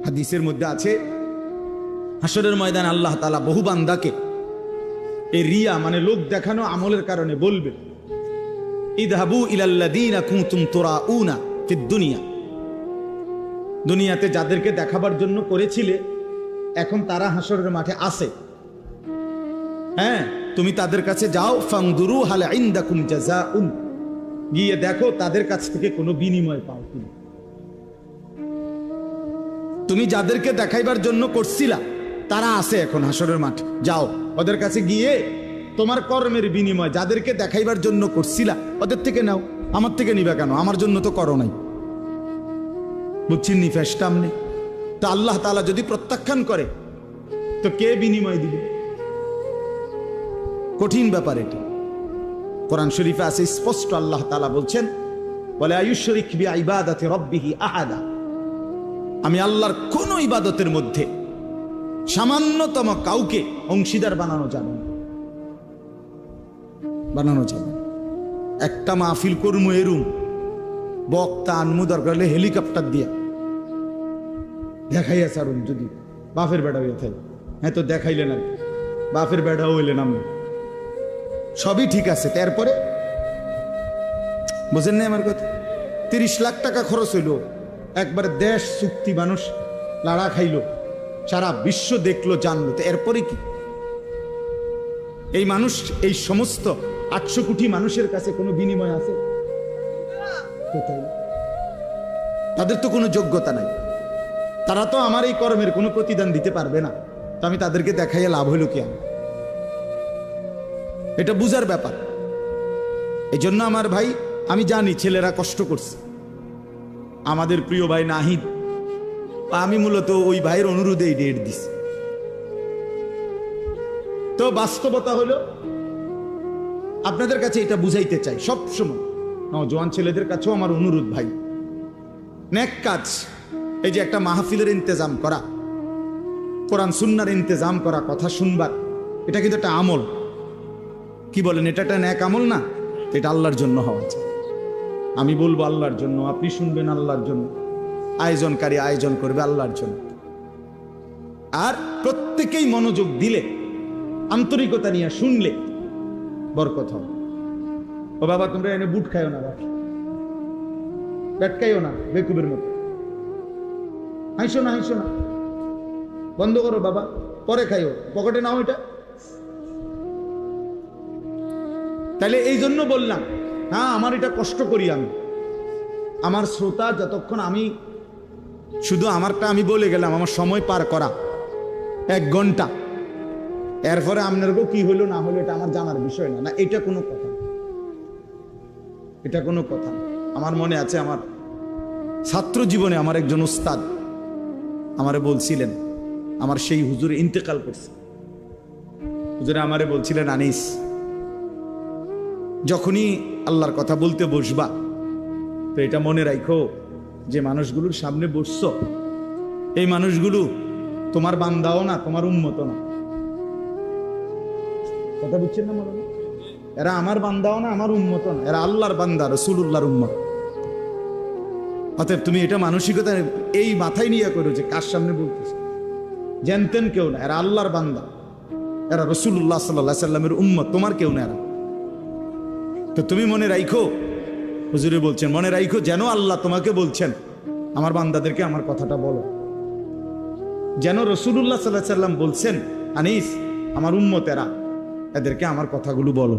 হাদিসের মধ্যে আছে হাসরের ময়দানে আল্লাহ তাআলা বহু বান্দাকে এই রিয়া মানে লোক দেখানো আমলের কারণে বলবে, ইযহাবু ইলাল্লাযীনা কুনতুম তুরাউনা ফিদ দুনিয়া, দুনিয়াতে যাদেরকে দেখাবার জন্য করেছিলে এখন তারা হাসরের মাঠে আছে, হ্যাঁ তুমি তাদের কাছে যাও, ফানদুরু হাল ইনদাকুম জাযাউন, গিয়ে দেখো তাদের কাছ থেকে কোনো বিনিময় পাও কিনা। তুমি যাদেরকে দেখাইবার জন্য করছিলা তারা আছে এখন হাসরের মাঠে, যাও ওদের কাছে গিয়ে তোমার কর্মের বিনিময় যাদেরকে দেখাইবার জন্য করছিলা ওদের থেকে নাও, আমার থেকে নিবা কেন? আমার জন্য তো করো নাই। বুঝছেন নি ফেসটাম নেই তো আল্লাহ তাআলা যদি প্রত্যাখ্যান করে তো কে বিনিময় দিবে? কঠিন ব্যাপার এটা। কোরআন শরীফে আছে স্পষ্ট, আল্লাহ তাআলা বলছেন, ওয়ালা ইউশরিক বিইবাদাতি রাব্বিহি আহাদা, আমি আল্লাহর কোন ইবাদতের মধ্যে সামান্যতম কাউকে অংশীদার বানানো যাবে না, বানানো যাবে। একটা মাহফিল করমু এরুম বক্তা আনমু দরকার হলে হেলিকপ্টার দিয়া দেখাইয়া সারুন, যদি বাপের বেড়া হইয়া থাকে, হ্যাঁ তো দেখাইলেন আর বাপের বেড়াও হইলেন আমি, সবই ঠিক আছে। তারপরে বুঝেন না আমার কথা, 30 লাখ টাকা খরচ হইল, একবার দেশ চুক্তি মানুষ লাড়া খাইল, সারা বিশ্ব দেখলো জানলো, তো এরপরে কি? এই মানুষ এই সমস্ত 800 কোটি মানুষের কাছে কোনো বিনিময় আছে? তাদের তো কোনো যোগ্যতা নাই, তারা তো আমার এই কর্মের কোনো প্রতিদান দিতে পারবে না, তো আমি তাদেরকে দেখাইয়া লাভ হইল কি? এটা বুঝার ব্যাপার। এই জন্য আমার ভাই, আমি জানি ছেলেরা কষ্ট করছে, আমাদের প্রিয় ভাই নাহিদ, আমি মূলত ওই ভাইয়ের অনুরোধে এই ডেট দিছি। তো বাস্তবতা হলো আপনাদের কাছে এটা বুঝাইতে চাই সবসময়, নওজোয়ান ছেলেদের কাছেও আমার অনুরোধ, ভাই নেক কাজ, এই যে একটা মাহফিলের ইন্তজাম করা, কোরআন সুন্নাহর ইন্তজাম করা, কথা শুনবার, এটা কিন্তু একটা আমল। কি বলেন, এটা একটা নেক আমল না? এটা আল্লাহর জন্য হওয়া চাই। আমি বলবো আল্লাহর জন্য, আপনি শুনবেন আল্লাহর জন্য, আয়োজনকারী আয়োজন করবে আল্লাহর জন্য। আর প্রত্যেকেই মনোযোগ দিলে, আন্তরিকতা নিয়ে শুনলে বরকত হবে। ও বাবা তোমরা এনে বুট খাইও না, ব্যাটকাইও না বেকুবের মতো, হাইসো না, হাইসো না, বন্ধ করো বাবা, পরে খাইও, পকেটে নাও এটা। তাহলে এই জন্য বললাম, হ্যাঁ আমার এটা কষ্ট করি আমি, আমার শ্রোতা যতক্ষণ আমি শুধু আমারটা আমি বলে গেলাম, আমার সময় পার করা 1 ঘন্টা, এরপরে আপনারও কি হইলো না হলো এটা আমার জানার বিষয় না, না এটা কোনো কথা, এটা কোনো কথা। আমার মনে আছে আমার ছাত্র জীবনে আমার একজন উস্তাদ আমারে বলছিলেন, আমার সেই হুজুর ইন্তেকাল করছে, হুজুরে আমারে বলছিলেন, আনিস যখনই আল্লাহর কথা বলতে বসবা তো এটা মনে রাখো যে মানুষগুলোর সামনে বসছো, এই মানুষগুলো তোমার বান্দাও না, তোমার উম্মত না। কথা বুঝছেন না? মানে এরা আমার বান্দাও না, আমার উম্মত না, এরা আল্লাহর বান্দা, রাসূলুল্লাহর উম্মত। অতএব তুমি এটা মানসিকতা এই মাথায় নিয়ে করো যে কার সামনে বলতেছে, জানতেন কেউ না, এরা আল্লাহর বান্দা, এরা রাসূলুল্লাহ সাল্লাল্লাহু আলাইহি সাল্লামের উম্মত, তোমার কেউ না এরা। তো তুমি মনে রাখো, হুজুরে বলছেন মনে রাখো, যেন আল্লাহ তোমাকে বলছেন আমার বান্দাদেরকে আমার কথাটা বলো, যেন রাসূলুল্লাহ সাল্লাল্লাহু আলাইহি সাল্লাম বলছেন, আনিস আমার উম্মত এরা, এদেরকে আমার কথাগুলো বলো।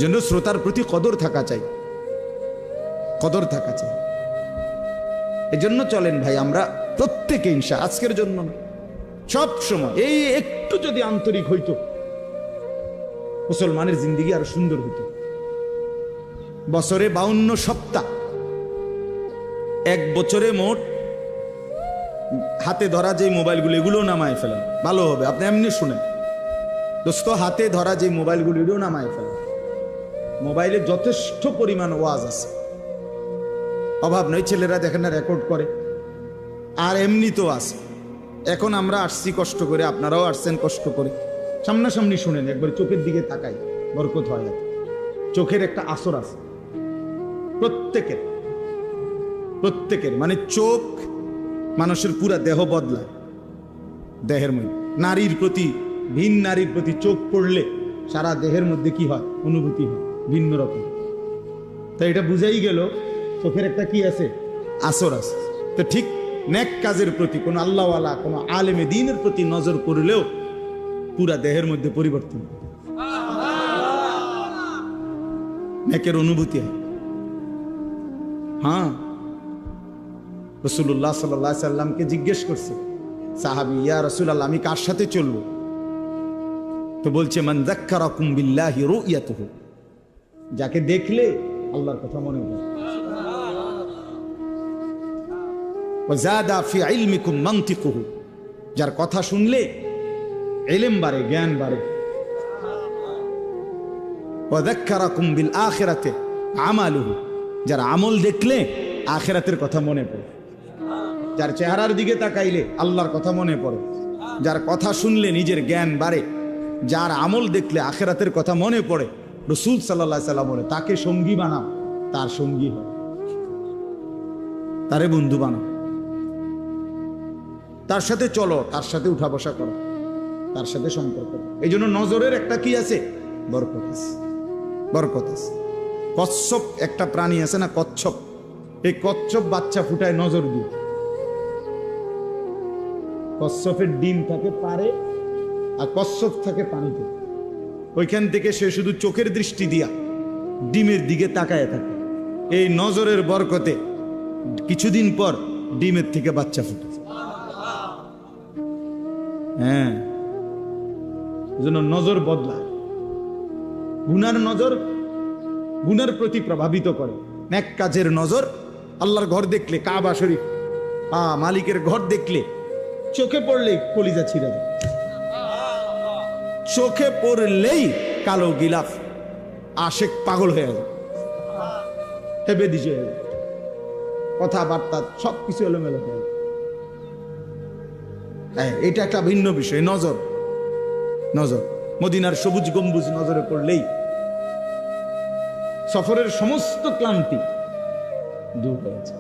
যেন শ্রোতার প্রতি কদর থাকা চাই, কদর থাকা চাই। এজন্য চলেন ভাই আমরা প্রত্যেকে ইনশাআল্লাহ, আজকের জন্য সব সময় এই একটু যদি আন্তরিক হইতো, মুসলমানের জিন্দেগি আরো সুন্দর হতো। বছরে 52 সপ্তাহ, 1 বছরে মোট হাতে ধরা যে মোবাইলগুলো এগুলো নামায় ফেলেন, ভালো হবে। আপনি এমনি শুনেন দোস্ত, হাতে ধরা যে মোবাইলগুলো এগুলো নামায় ফেলেন। মোবাইলে যথেষ্ট পরিমাণ ওয়াজ আছে, অভাব নয়। ছেলেরা দেখেন না রেকর্ড করে, আর এমনি তো আছে। এখন আমরা আসছি কষ্ট করে, আপনারাও আসছেন কষ্ট করে, সামনাসামনি শুনেন, একবার চোখের দিকে তাকাই, বরকত হয়। চোখের একটা আসর আছে প্রত্যেকের, প্রত্যেকের, মানে চোখ মানুষের পুরা দেহ বদলায়। দেহের মধ্যে নারীর প্রতি, ভিন নারীর প্রতি চোখ পড়লে সারা দেহের মধ্যে কি হয়, অনুভূতি হয় ভিন্ন রকম। তো এটা বুঝাই গেল চোখের একটা কি আছে, আসর আছে। তো ঠিক নেক কাজের প্রতি, কোনো আল্লাহওয়ালা, কোনো আলেমে দ্বীনের প্রতি নজর করলেও পুরা দেহের মধ্যে পরিবর্তন, নেকের অনুভূতি হয়। হ্যাঁ, রাসূলুল্লাহ সাল্লাল্লাহু আলাইহি সাল্লামকে জিজ্ঞেস করছে সাহাবী, ইয়া রাসূলুল্লাহ, আমি কার সাথে চলবো? তো বলছে, মান যাক্কারাকুম বিল্লাহি রুয়াতুহু, যাকে দেখলে আল্লাহর কথা মনে পড়ে। ওয়া যাদা ফি ইলমিকুম মানতিকুহু, যার কথা শুনলে ইলম বাড়ে, জ্ঞান বাড়ে। ওয়া যাক্কারাকুম বিল আখিরাতি আমালুহু, যার আমল দেখলে আখিরাতের কথা মনে পড়ে। যার চেহারার দিকে তাকাইলে আল্লাহর কথা মনে পড়ে, যার কথা শুনলে নিজের জ্ঞান বাড়ে, যার আমল দেখলে আখিরাতের কথা মনে পড়ে। রাসূল সাল্লাল্লাহু আলাইহি সাল্লাম বলে, তাকে সঙ্গী বানাও, তার সঙ্গী হয়, তারে বন্ধু বানাও, তার সাথে চলো, তার সাথে উঠা বসা করো, তার সাথে সম্পর্ক। এই জন্য নজরের একটা কি আছে, বরকত আছে, বরকত আছে। কচ্ছপ একটা প্রাণী আছে না, কচ্ছপ, এই কচ্ছপ বাচ্চা ফুটায় নজর দিয়ে। কচ্ছপের ডিম থাকে পারে, আর কচ্ছপ থাকে পানিতে। ওইখান থেকে সে শুধু চোখের দৃষ্টি দিয়া ডিমের দিকে তাকায় থাকে। এই নজরের বরকতে কিছুদিন পর ডিমের থেকে বাচ্চা ফুটে। হ্যাঁ, এজন্য নজর বদলায়। গুনার নজর গুনার প্রতি প্রভাবিত করে, নেক কাজের নজর। আল্লাহর ঘর দেখলে, কাবা শরীফ, মালিকের ঘর দেখলে চোখে পড়লেই কলিজা ছিঁড়ে যায়, চোখে পড়লেই কালো গিলাফ আশেক পাগল হয়ে যায়, হেবে দিছে হয়ে যায়, কথাবার্তা সবকিছু এলোমেলো হয়ে যায়। এটা একটা ভিন্ন বিষয়, নজর। নজর মদিনার সবুজ গম্বুজ নজরে পড়লেই সফরের সমস্ত ক্লান্তি দূর হয়েছে,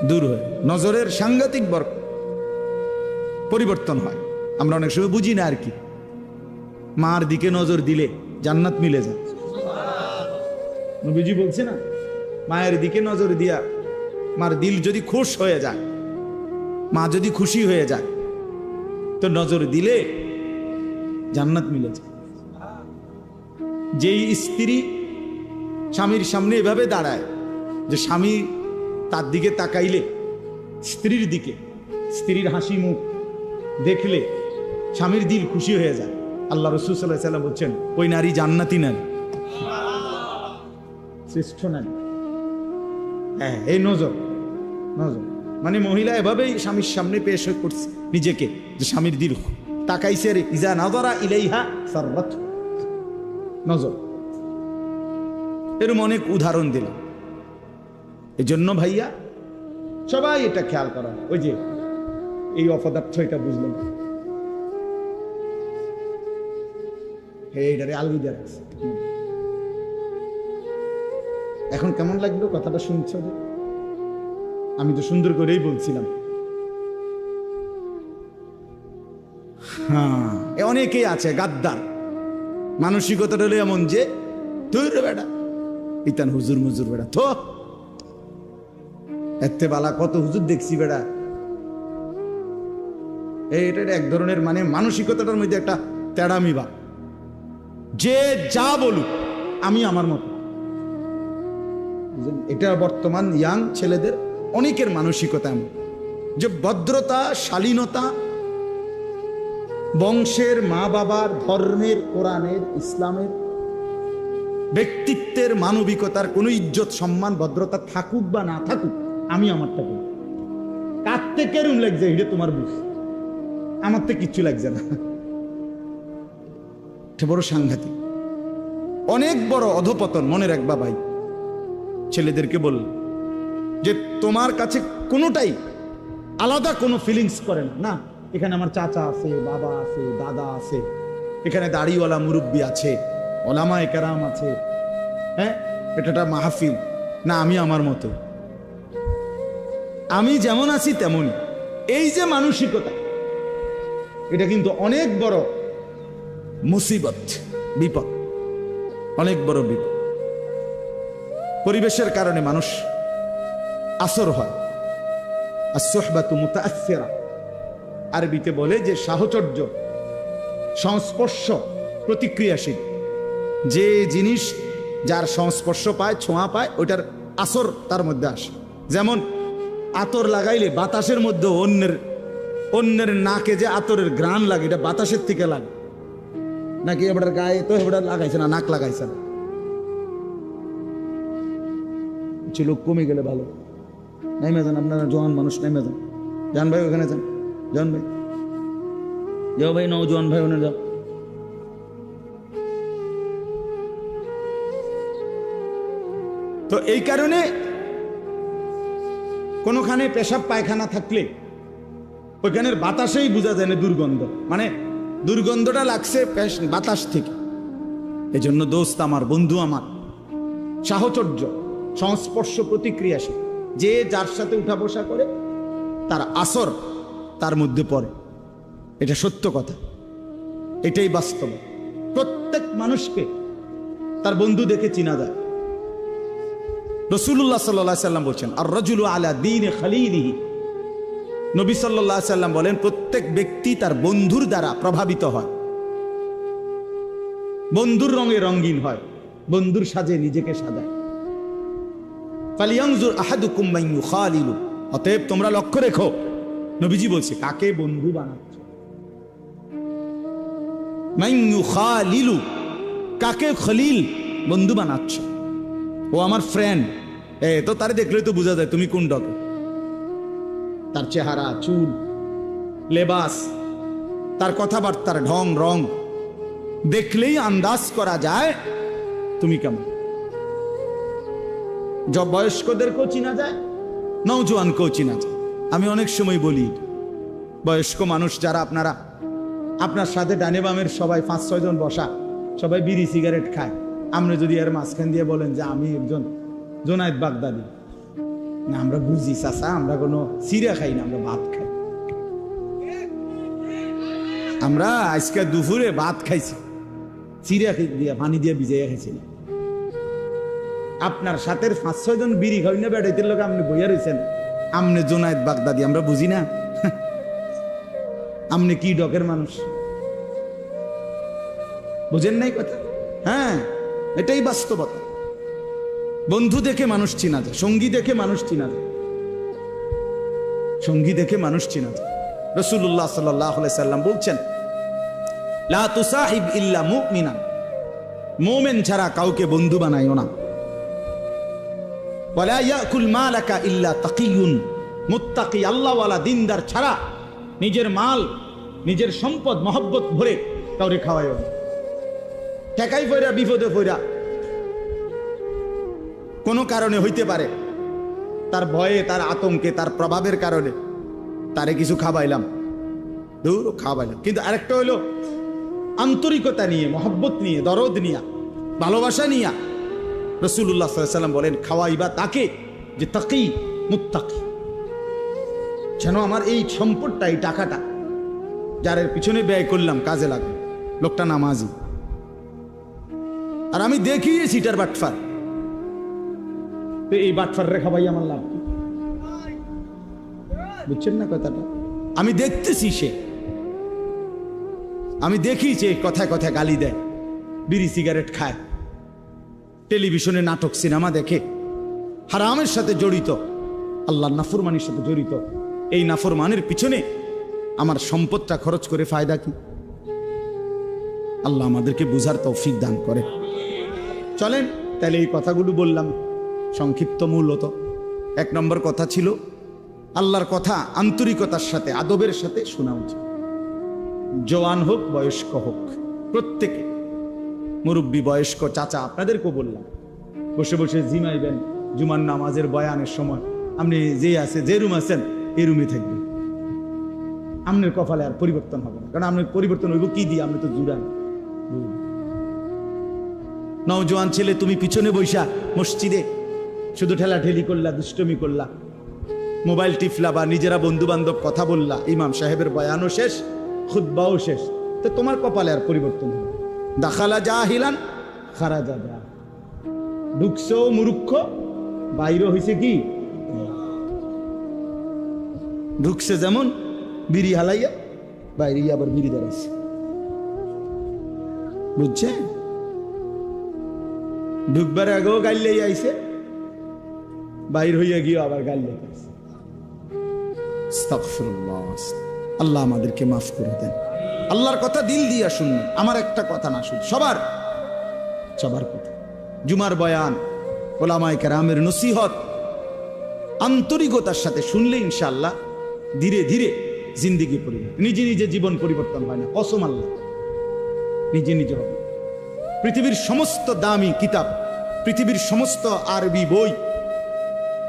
দূর হয়ে নজরের সাংঘাতিক বরকত পরিবর্তন হয়। আমরা অনেক সময় বুঝি না আর কি, মার দিকে নজর দিলে জান্নাত মিলে যায়। নবীজি বলছে না, মায়ের দিকে নজর দিয়া মার দিল যদি খুশ হয়ে যায়, মা যদি খুশি হয়ে যায়, তো নজর দিলে জান্নাত মিলে যায়। যেই স্ত্রী স্বামীর সামনে এভাবে দাঁড়ায় যে স্বামী তার দিকে তাকাইলে, স্ত্রীর দিকে, স্ত্রীর হাসি মুখ দেখলে স্বামীর দিল খুশি হয়ে যায়, আল্লাহ রাসূল সাল্লাল্লাহু আলাইহি ওয়াসাল্লাম বলছেন, ওই নারী জান্নাতি নারী, শ্রেষ্ঠ নারী। হ্যাঁ, এই নজর। নজর মানে মহিলা এভাবেই স্বামীর সামনে পেশ করছে নিজেকে, যে স্বামীর দিল তাকাইছে, রে ইজা নাযারা ইলাইহা সাররাত, নজর। এরকম অনেক উদাহরণ দিলাম। এই জন্য ভাইয়া সবাই এটা খেয়াল করা। ওই যে এই অপদার্থ, এটা বুঝলেন, এইটারে আলবিদা রাখছে। এখন কেমন লাগলো কথাটা শুনছ? আমি তো সুন্দর করেই বলছিলাম। হ্যাঁ, অনেকেই আছে গাদ্দার, মানসিকতাটা হলো এমন যে তুই রে বেটা, ইতান হুজুর মুজুর বেটা, তো এতে বালা কত হুজুর দেখছি বেটা। এটা এক ধরনের মানে মানসিকতাটার মধ্যে একটা তেড়ামি বা, যে যা বলুক আমি আমার মতো। এটা বর্তমান ইয়াং ছেলেদের অনেকের মানসিকতা এমন, যে ভদ্রতা, শালীনতা, বংশের, মা বাবার, ধর্মের, কোরআনের, ইসলামের, ব্যক্তিত্বের, মানবিকতার কোনো ইজ্জত, সম্মান, ভদ্রতা থাকুক বা না থাকুক, আমি আমারটা করি। কাঁদতে কেরম লাগছে এটা তোমার বুঝ, আমার তো কিচ্ছু লাগছে না। এটা বড় সাংঘাতিক, অনেক বড় অধপতন। মনে রাখবা ভাই, ছেলেদেরকে বল যে তোমার কাছে কোনোটাই আলাদা কোনো ফিলিংস করে না। এখানে আমার চাচা আছে, বাবা আছে, দাদা আছে, এখানে দাড়িওয়ালা মুরব্বী আছে, ওলামায়ে কেরাম আছে। হ্যাঁ, এটা মাহফিল, না আমি আমার মতো, আমি যেমন আছি তেমনই। এই যে মানসিকতা, এটা কিন্তু অনেক বড় মুসিবত, বিপদ, অনেক বড় বিপদ। পরিবেশের কারণে মানুষ আসর হয়। as-suhbatu muta'aththira, আরবিতে বলে যে সাহচর্য, সংস্পর্শ প্রতিক্রিয়াশীল। যে জিনিস যার সংস্পর্শ পায়, ছোঁয়া পায়, ওইটার আসর তার মধ্যে আসে। যেমন আতর লাগাইলে বাতাসের মধ্যে অন্যের নাকে যে আতরের ঘ্রাণ লাগে, এটা বাতাসের থেকে লাগে নাকি এবার গায়ে তো এবার লাগাইছে না, নাক লাগাইছে না। লোক কমে গেলে ভালো। নেমে যান, আপনারা জওয়ান মানুষ, নেমে যান। জান ভাই ওখানে যান, জান ভাই যাও, ভাই নওজোয়ান ভাই ওখানে যাও। তো এই কারণে কোনখানে পেশাব পায়খানা থাকলে ওইখানের বাতাসেই বোঝা যায় না দুর্গন্ধ, মানে দুর্গন্ধটা লাগছে বাতাস থেকে। এই জন্য দোস্ত আমার, বন্ধু আমার, সাহচর্য, সংস্পর্শ প্রতিক্রিয়াশীল। যে যার সাথে উঠা বসা করে তার আসর তার মধ্যে পড়ে। এটা সত্য কথা, এটাই বাস্তব। প্রত্যেক মানুষকে তার বন্ধু দেখে চিনা যায়। রাসূলুল্লাহ সাল্লাল্লাহু আলাইহি সাল্লাম বলেন, আর রাজুলু আলা দীনি খালিলিহি। নবী সাল্লাল্লাহু আলাইহি সাল্লাম বলেন, প্রত্যেক ব্যক্তি তার বন্ধুর দ্বারা প্রভাবিত হয়, বন্ধুর রঙে রঙিন হয়, বন্ধুর সাজে নিজেকে সাজায়। ফালিয়ানজুর আহাদুকুম মান ইউখালিলু, অতএব তোমরা লক্ষ্য রেখো, নবীজি বলছে, কাকে বন্ধু বানাচ্ছ। মান ইউখালিলু, কাকে খলিল বন্ধু বানাচ্ছ। ও আমার ফ্রেন্ড, তো তারে দেখলে তো বোঝা যায় তুমি কোন ডকে। তার চেহারা, চুল, লেবাস, তার কথাবার্তার ঢং রং দেখলেই আন্দাজ করা যায় তুমি কেমন। বয়স্কদেরকেও চিনা যায়, নওজোয়ানকেও চিনা যায়। আমি অনেক সময় বলি, বয়স্ক মানুষ যারা আপনারা, আপনার সাথে ডানে বামের সবাই 5-6 জন বসা, সবাই বিড়ি সিগারেট খায়। আপনি যদি এর মাঝখান দিয়ে বলেন যে আমি একজন জোনায়েদ বাগদাদি, না আমরা বুঝি চাচা, আমরা কোনো সিরা খাই না, আমরা ভাত খাই। আমরা আজকে দুপুরে ভাত খাইছি, সিরা দিয়ে পানি দিয়ে ভিজাইয়া খাইছি না। আপনার সাথে 5-6 জন বিড়ি খাই না, বেড়াইতে লোক আপনি বইয়া রয়েছেন, আমনে জোনায়েদ বাগদাদি, আমরা বুঝি না। আমনে কি ডকের মানুষ, বুঝেন নাই কথা? হ্যাঁ, এটাই বাস্তবতা। বন্ধু দেখে মানুষ চিনা যায়, সঙ্গী দেখে মানুষ চিনা যায়, সঙ্গী দেখে মানুষ চিনা যায়। রাসূলুল্লাহ সাল্লাল্লাহু আলাইহি সাল্লাম বলছেন, লা তুসাহিব ইল্লা মুমিনান, মুমিন ছাড়া কাউকে বন্ধু বানাইও না। ওয়ালা ইয়াকুল মালাকা ইল্লা তাকিয়ুন, মুত্তাকি আল্লাহওয়ালা দিনদার ছাড়া নিজের মাল, নিজের সম্পদ মহব্বত ভরে কাউরে খাওয়াইও না। ঠেকাই পয়রা, বিপদে পয়রা, কোনো কারণে হইতে পারে, তার ভয়ে, তার আতঙ্কে, তার প্রভাবের কারণে তারে কিছু খাওয়াইলাম, দূর খাওয়াইলাম। কিন্তু আরেকটা হইল আন্তরিকতা নিয়ে, মহব্বত নিয়ে, দরদ নিয়া, ভালোবাসা নিয়া। রাসূলুল্লাহ সাল্লাল্লাহু আলাইহি সাল্লাম বলেন, খাওয়াইবা তাকে যে তাকি মুত্তাকি, যেন আমার এই সম্পদটা, এই টাকাটা যার পিছনে ব্যয় করলাম কাজে লাগবে। লোকটা নামাজি, আর আমি দেখি সিটার বাটফার, তো এই বাটফার রেখা ভাই আমার লাভ কি? বুঝছেন না কথাটা? আমি দেখতেছি, সে, আমি দেখি যে কথায় কথায় গালি দেয়, বিড়ি সিগারেট খায়, টেলিভিশনে নাটক সিনেমা দেখে, হারামের সাথে জড়িত, আল্লাহর নাফরমানির সাথে জড়িত। এই নাফরমানের পিছনে আমার সম্পদটা খরচ করে ফায়দা কি? আল্লাহ আমাদেরকে বুঝার তৌফিক দান করে। চলেন তাহলে এই কথাগুলো বললাম সংক্ষিপ্ত। মূলত 1 নম্বর কথা ছিল, আল্লাহর কথা আন্তরিকতার সাথে, আদবের সাথে শোনা উচিত। জওয়ান হোক, বয়স্ক হোক, প্রত্যেকে, মুরব্বী, বয়স্ক, চাচা, আপনাদেরকেও বললাম, বসে বসে জিমাইবেন জুমার নামাজের বয়ানের সময়, আপনি যে আছে, যে রুম আছেন এই রুমে থাকবেন। আপনার কপালে আর পরিবর্তন হবে না, কারণ আপনার পরিবর্তন হইব কি দিয়ে? আপনি তো জুড়ান। নওজোয়ান ছেলে, তুমি পিছনে বৈশা মসজিদে শুধু ঠেলাঠেলি করলা, দুষ্টমি করলা, মোবাইল টিপলা, বা নিজেরা বন্ধু বান্ধব কথা বললা, ইমাম সাহেবের বয়ানও শেষ, খুতবাও শেষ, তো তোমার কপালে আর পরিবর্তন হবে। দাখালা জাহিলান খারাজা জাহিলান, ঢুকছো মূর্খ, বাইরে হইছে কি, ঢুকছে যেমন বিড়ি হালাইয়া, বাইরে আবার বিড়ি দাঁড়াইছে। বুঝছে? ঢুকবার আগেও গাইলেই আইছে, বাইর হইয়া গিয়ে আবার গাইলে আইছে। আস্তাগফিরুল্লাহ। আল্লাহ আমাদেরকে মাফ করে দেন। আল্লাহর কথা দিল দিয়া শুনুন, আমার একটা কথা না শুন, সবার সবার কথা। জুমার বয়ান, ওলামায়ে কেরামের নসিহত আন্তরিকতার সাথে শুনলে ইনশাআল্লাহ ধীরে ধীরে জিন্দেগি পরিবর্তন। নিজে নিজে জীবন পরিবর্তন হয় না, কসম আল্লাহ, নিজে নিজে হবে। পৃথিবীর সমস্ত দামি কিতাব, পৃথিবীর সমস্ত আরবি বই,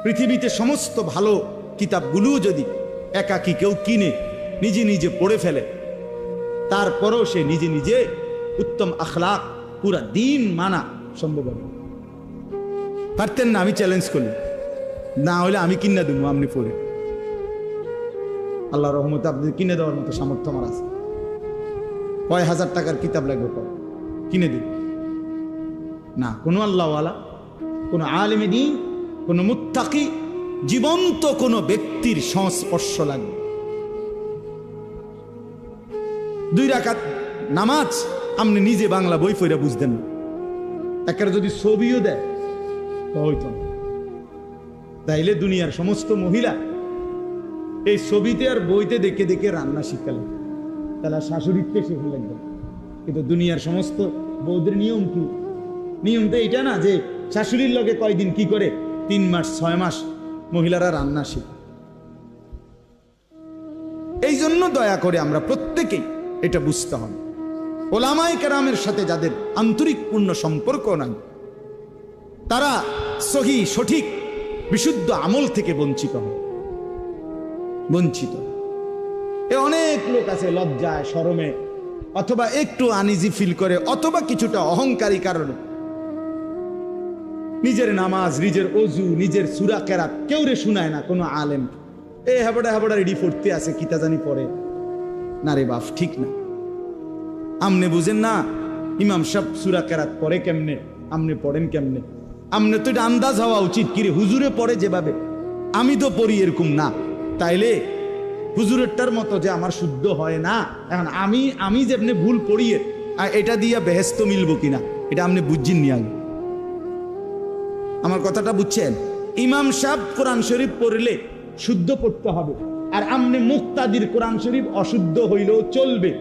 পৃথিবীতে সমস্ত ভালো কিতাবগুলো যদি একাকী কেউ কিনে নিজে নিজে পড়ে ফেলে, তারপরও সে নিজে নিজে উত্তম আখলাক, পুরা দিন মানা সম্ভব হবে। পারতেন না? আমি চ্যালেঞ্জ করি, না হলে আমি কিনে দেবো, আপনি পড়ে। আল্লাহ রহমতে আপনি কিনে দেওয়ার মতো সামর্থ্য আমার আছে। কয় হাজার টাকার কিতাব লাগবে, কিনে দিন না। কোনো আল্লাহওয়ালা, কোনো আলেমে দ্বীন, কোনো মুত্তাকি, জীবন্ত কোনো ব্যক্তির সংস্পর্শ লাগবে। 2 রাকাত নামাজ আপনি নিজে বাংলা বই পড়ে বুঝতেন না, একটা যদি ছবিও দেয় হইতো না। তাইলে দুনিয়ার সমস্ত মহিলা এই ছবিতে আর বইতে দেখে দেখে রান্না শিখালে, তাহলে শাশুড়িকে শিখে লাগবে। কিন্তু দুনিয়ার সমস্ত বৌদের নিয়ম কি? নিয়মটা এটা না যে শাশুড়ির লগে কয়দিন কি করে, 3 মাস 6 মাস মহিলারা রান্না শিখে। এই জন্য দয়া করে আমরা প্রত্যেকেই এটা বুঝতে হবে, ওলামায়ে কেরামের সাথে যাদের আন্তরিক পূর্ণ সম্পর্ক নাই, তারা সহি সঠিক বিশুদ্ধ আমল থেকে বঞ্চিত হয়, বঞ্চিত। অনেক লোক আছে লজ্জায় শরমে, অথবা একটু আনইজি ফিল করে, অথবা কিছুটা অহংকারী কারণে নিজের নামাজ, নিজের অজু, নিজের সূরা কেরাত কেউ রে শুনায় না কোনো আলেম। হাবড়া হাবড়া রেডি পড়তে আছে, কিতা জানি পড়ে না রে বাপ, ঠিক না। আমনে বুঝেন না ইমাম সাহেব সূরা কেরাত পড়ে কেমনে, আমনে পড়েন কেমনে? আমনে তো এটা আন্দাজ হওয়া উচিত, কিরে হুজুরে পড়ে যেভাবে আমি তো পড়ি এরকম না, তাইলে হুজুরেরটার মতো যে আমার শুদ্ধ হয় না। এখন আমি যেমনি ভুল পড়িয়ে এটা দিয়ে বেহেস্ত মিলবো কিনা, এটা আপনি বুঝছেন নি আগে। আমার কথাটা বুঝছেন? ইমাম সাহেব কোরআন শরীফ পড়লে শুদ্ধ পড়তে হবে, আর আমনে মুক্তাদির কোরআন শরীফ অশুদ্ধ হইলেও চলবে।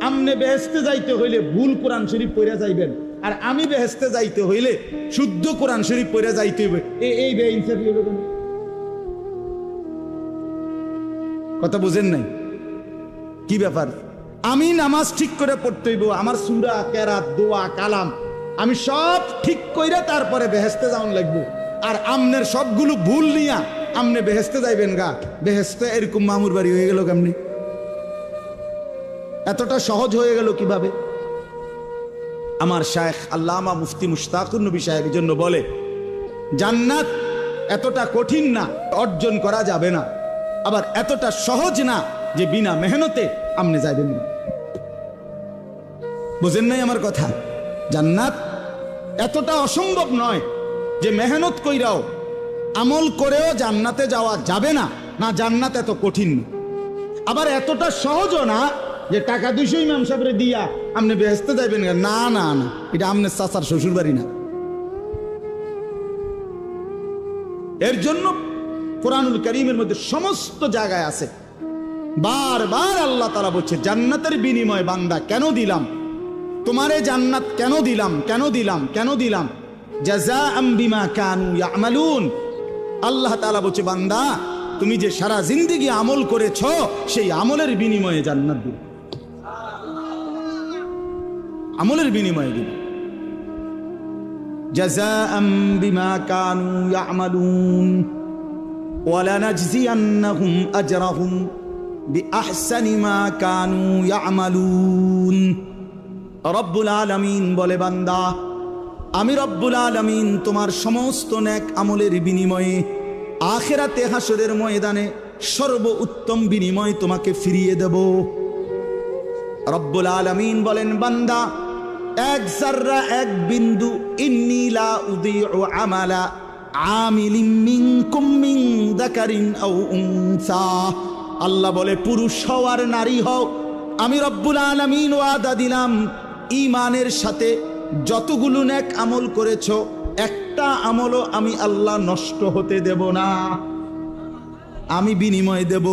আমনে বেহেস্তে যাইতে হইলে ভুল কোরআন শরীফ পড়ে যাইবেন, আর আমি বেহেস্তে যাইতে হইলে শুদ্ধ কোরআন শরীফ পড়ে যাইতে হইবে। এই বেইনসাফি হলো কেন? কথা বুঝেন নাই? কি ব্যাপার? আমি নামাজ ঠিক করে পড়তে হইব, আমার সূরা কেরাত দোয়া কালাম আমি সব ঠিক কইরা তারপরে বেহেস্তে যাওন লাগবো। আর আমনের সবগুলো ভুল নিয়া আমনে বেহেস্তে যাইবেন গা, বেহেস্তে এরকম মামুর বাড়ি হয়ে গেল কেমনি? এতটা সহজ হয়ে গেল কিভাবে? আমার শায়েখ আল্লামা মুফতি মুশতাকুর নবী সাহেব জন্য বলে, জান্নাত এতটা কঠিন না, অর্জন করা যাবে না, আবার এতটা সহজ না যে বিনা মেহনতে আমনে যাইবেন না। বুঝেন নাই আমার কথা? জান্নাত এতটা অসম্ভব নয় যে মেহনত কইরাও আমল করেও জান্নাতে যাওয়া যাবে না, না জান্নাত এত কঠিন না। আবার এতটা সহজও না যে টাকা 200 ইমাম সাহেবরে দিয়া আপনি বেহেস্তে যাইবেন না, না না, এটা আমনে চাচার শ্বশুর বাড়ি না। এর জন্য কোরআনুল কারীমের মধ্যে সমস্ত জায়গায় আছে, বারবার আল্লাহ তাআলা বলছে জান্নাতের বিনিময় বান্দা কেন দিলাম তোমারে, জান্নাত কেন দিলাম, কেন দিলাম, কেন দিলাম, জাযাআম বিমা কানু ইয়ামালুন। আল্লাহ তাআলা বলছে বান্দা তুমি যে সারা জিন্দেগি আমল করেছ সেই আমলের বিনিময়ে জান্নাত দিল, আমলের বিনিময়ে দিল। জাযাআম বিমা কানু ইয়ামালুন ওয়ালানাজজিয়ান্নাহুম আজরাহুম বিআহসানি মা কানু ইয়ামালুন। রব্বুল আলামিন বলে বান্দা আমি রব্বুল আলামিন তোমার সমস্ত নেক আমলের বিনিময়ে আখিরাতে হাসরের ময়দানে সর্ব উত্তম বিনিময় তোমাকে ফিরিয়ে দেব। রব্বুল আলামিন বলেন, বান্দা এক যাররা এক বিন্দু, ইন্নী লা উযীউ আমালা আমিলিন মিনকুম মিন যাকারিন আও উনসা। আল্লাহ বলে, পুরুষ হও আর নারী হও, আমি রব্বুল আলামিন ওয়াদা দিলাম ঈমানের সাথে যতগুলো নেক আমল করেছো একটা আমলও আমি আল্লাহ নষ্ট হতে দেব না, আমি বিনিময় দেব,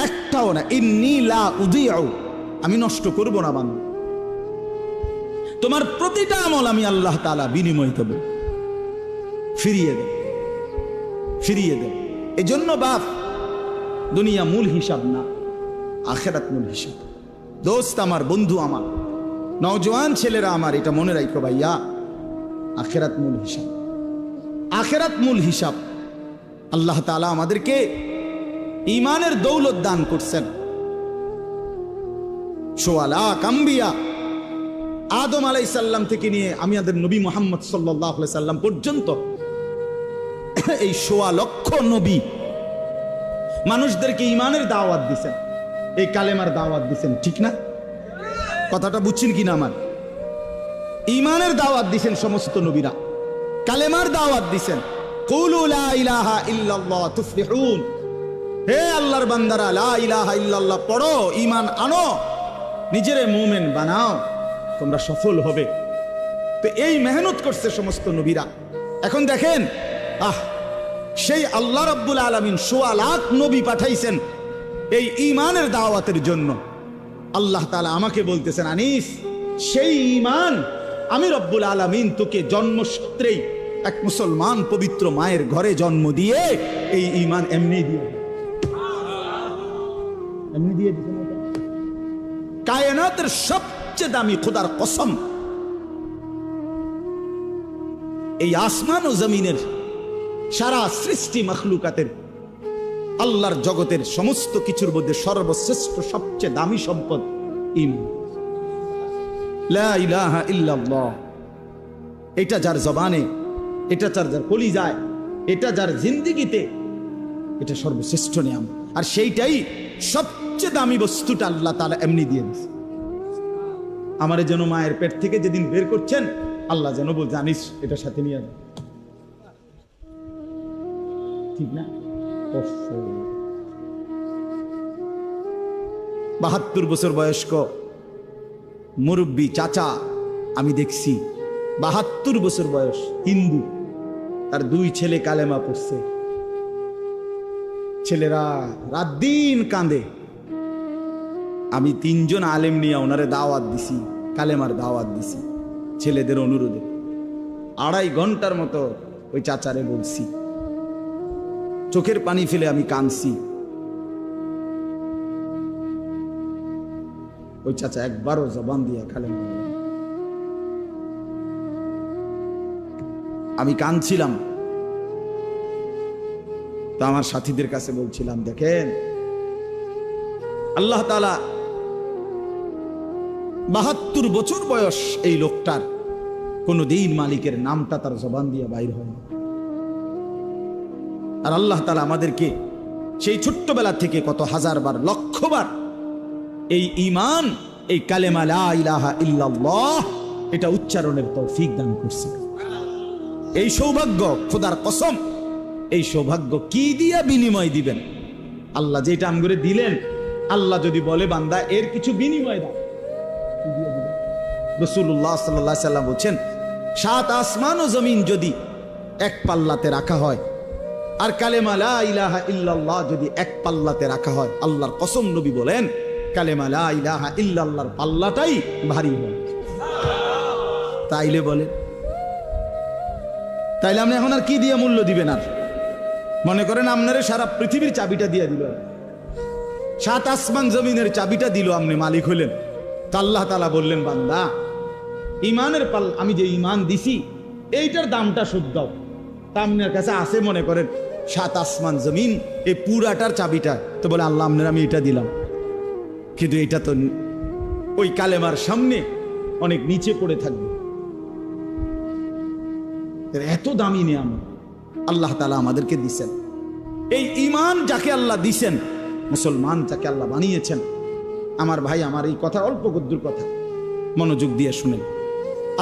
একটাও না। ইন্নী লা উযীউ, আমি নষ্ট করব না বান্দা, তোমার প্রতিটা আমল আমি আল্লাহ তাআলা বিনিময় দেব, ফিরিয়ে দেব, ফিরিয়ে দেব। এজন্য বাপ, দুনিয়া মূল হিসাব না, আখিরাত মূল হিসাব। দোস্ত আমার, বন্ধু আমার, নওজোয়ান ছেলেরা আমার, এটা মনে রাখো ভাইয়া, আখিরাত মূল হিসাব, আখিরাত মূল হিসাব। আল্লাহ তাআলা আমাদেরকে ঈমানের দৌলত দান করছেন। সোয়ালা কাম্বিয়া, আদম আলাইহিস সালাম থেকে নিয়ে আমাদের নবী মুহাম্মদ সাল্লাল্লাহু আলাইহি সাল্লাম পর্যন্ত এই ১৬ লক্ষ নবী মানুষদেরকে ঈমানের দাওয়াত দিয়েছেন, এই কালেমার দাওয়াত দিয়েছেন, ঠিক না? কথাটা বুঝছেন কিনা আমার? ঈমানের দাওয়াত দিয়েছেন সমস্ত নবীরা, কালেমার দাওয়াত দিয়েছেন। কুলু লা ইলাহা ইল্লাল্লাহ তুফলিহুন, হে আল্লাহর বান্দারা, লা ইলাহা ইল্লাল্লাহ পড়ো, ঈমান আনো, নিজেরে মুমিন বানাও, তোমরা সফল হবে। তো এই মেহনত করছে সমস্ত নবীরা। এখন দেখেন, সেই আল্লাহ রাব্বুল আলামিন ১৬ লাখ নবী পাঠাইছেন এই ঈমানের দাওয়াতের জন্য। আল্লাহ তাআলা আমাকে বলতেছেন, আনিস, সেই ঈমান আমি রব্বুল আলামিন তোকে জন্মসূত্রেই এক মুসলমান পবিত্র মায়ের ঘরে জন্ম দিয়ে এই ঈমান এমনি দিয়ে দিয়েছেন। কায়নাতের সবচেয়ে দামি খোদার কসম, এই আসমান ও জমিনের সারা সৃষ্টি মাখলুকাতের আল্লাহর জগতের সমস্ত কিছুর মধ্যে সর্বশ্রেষ্ঠ সবচেয়ে দামি সম্পদ ঈমান, লা ইলাহা ইল্লাল্লাহ। এটা যার জবানে, এটা যার কলিজায়, এটা যার জিন্দেগিতে, এটা সর্বশ্রেষ্ঠ নিয়ামত। আর সেইটাই সবচেয়ে দামি বস্তুটা আল্লাহ তাআলা এমনি দিয়ে দিয়েছে। আমারে যেন মায়ের পেট থেকে যেদিন বের করছেন, আল্লাহ যেন বল, জানিস এটা সাথে নিয়ে যা, ঠিক না? ৭২ বছর বয়স্ক মুরব্বী চাচা আমি দেখছি, ৭২ বছর বয়স, হিন্দু, তার 2 ছেলে কালেমা পড়ছে। ছেলেরা রাত দিন কাঁদে। আমি 3 জন আলেম নিয়ে ওনারে দাওয়াত দিছি, কালেমার দাওয়াত দিছি ছেলেদের অনুরোধে। 2.5 ঘন্টার মতো ওই চাচারে বলছি, চোখের পানি ফেলে আমি কাঁদছি। ওই চাচা একবারও জবান দিয়ে কালেমা বলেন। আমি কাঁদছিলাম, তো আমার সাথীদের কাছে বলছিলাম, দেখেন আল্লাহ তাআলা ৭২ বছর বয়স এই লোকটার, কোনদিন মালিকের নামটা তার জবান দিয়ে বাইর হয় না। আর আল্লাহ তাআলা আমাদেরকে সেই ছোট্টবেলা থেকে কত হাজারবার, লক্ষবার এই ঈমান, এই কালেমা লা ইলাহা ইল্লাল্লাহ, এটা উচ্চারণের তৌফিক দান করছে। এই সৌভাগ্য, খোদার কসম, এই সৌভাগ্য কি দিয়া বিনিময় দিবেন? আল্লাহ যেটা আমগরে দিলেন, আল্লাহ যদি বলে বান্দা এর কিছু বিনিময় দাও, রাসূলুল্লাহ সাল্লাল্লাহু আলাইহি সাল্লাম বলেন, 7 আসমান ও জমিন যদি এক পাল্লাতে রাখা হয়, আর কালেমা লা ইলাহা ইল্লাল্লাহ যদি এক পাল্লাতে রাখা হয়, আল্লাহর কসম নবী বলেন, কালেমা লা ইলাহা ইল্লাল্লাহর পাল্লাটাই ভারী হয়। তাইলে বলেন, তাইলে আপনি এখন আর কি দিয়ে মূল্য দিবেন? আর মনে করেন আপনারে সারা পৃথিবীর চাবিটা দিয়ে দিল, 7 আসমান জমিনের চাবিটা দিল, আপনি মালিক হলেন। তা আল্লাহ তাআলা বললেন, বান্দা ঈমানের আমি যে ঈমান দিছি এইটার দামটা শোধ দাও। তা আপনার কাছে আছে মনে করেন 7 আসমান জমিন, এই পুরাটার চাবিটা, তো বলে আল্লাহ আপনার আমি এটা দিলাম, কিন্তু এটা তো ওই কালেমার সামনে অনেক নিচে পড়ে থাকবে, এত দামি নিয়ামত আল্লাহ তাআলা আমাদেরকে দিছেন। এই ঈমান যাকে আল্লাহ দিছেন, মুসলমান যাকে আল্লাহ বানিয়েছেন, আমার ভাই আমার এই কথা অল্প গদ্দুর কথা, মনোযোগ দিয়ে শুনেন।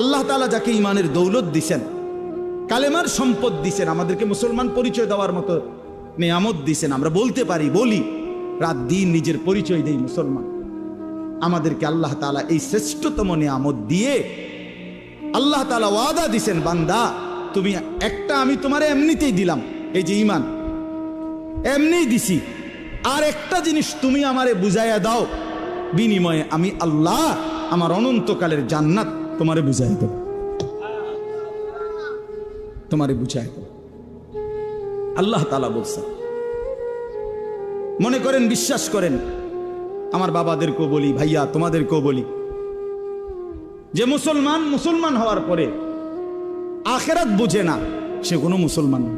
আল্লাহ তাআলা যাকে ঈমানের দৌলত দিছেন, কালেমার সম্পদ দিছেন, আমাদেরকে মুসলমান পরিচয় দেওয়ার মতো নিয়ামত দিছেন, আমরা বলতে পারি, বলি, রাত দিন নিজের পরিচয় দেই মুসলমান। আমাদেরকে আল্লাহ তাআলা এই শ্রেষ্ঠতম নিয়ামত দিয়ে আল্লাহ তাআলা ওয়াদা দিছেন, বান্দা তুমি একটা আমি তোমারে এমনিতেই দিলাম, এই যে ঈমান এমনিই দিছি, আর একটা জিনিস তুমি আমারে বুঝাইয়া দাও, বিনিময়ে আমি আল্লাহ আমার অনন্তকালের জান্নাত তোমারে বুঝাই দেব, তোমারে বুঝাই দেব। আল্লাহ তাআলা বলছেন। মনে করেন, বিশ্বাস করেন, আমার বাবাদেরকেও বলি, ভাইয়া তোমাদেরকেও বলি, যে মুসলমান হওয়ার পরে আখিরাত বুঝে না, সে কোনো মুসলমান না,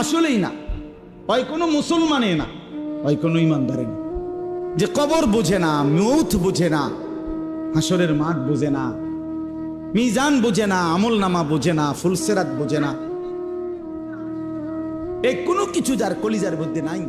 আসলেই না, হয় কোনো মুসলমানে না, হয় কোনো ইমানদারে না। যে কবর বুঝে না, মউত বুঝে না, হাসরের মাঠ বুঝে না, মিজান বুঝে না, আমল নামা বুঝে না, ফুলসেরাত বুঝে না, এই কোনো কিছু যার কলিজার মধ্যে নাই,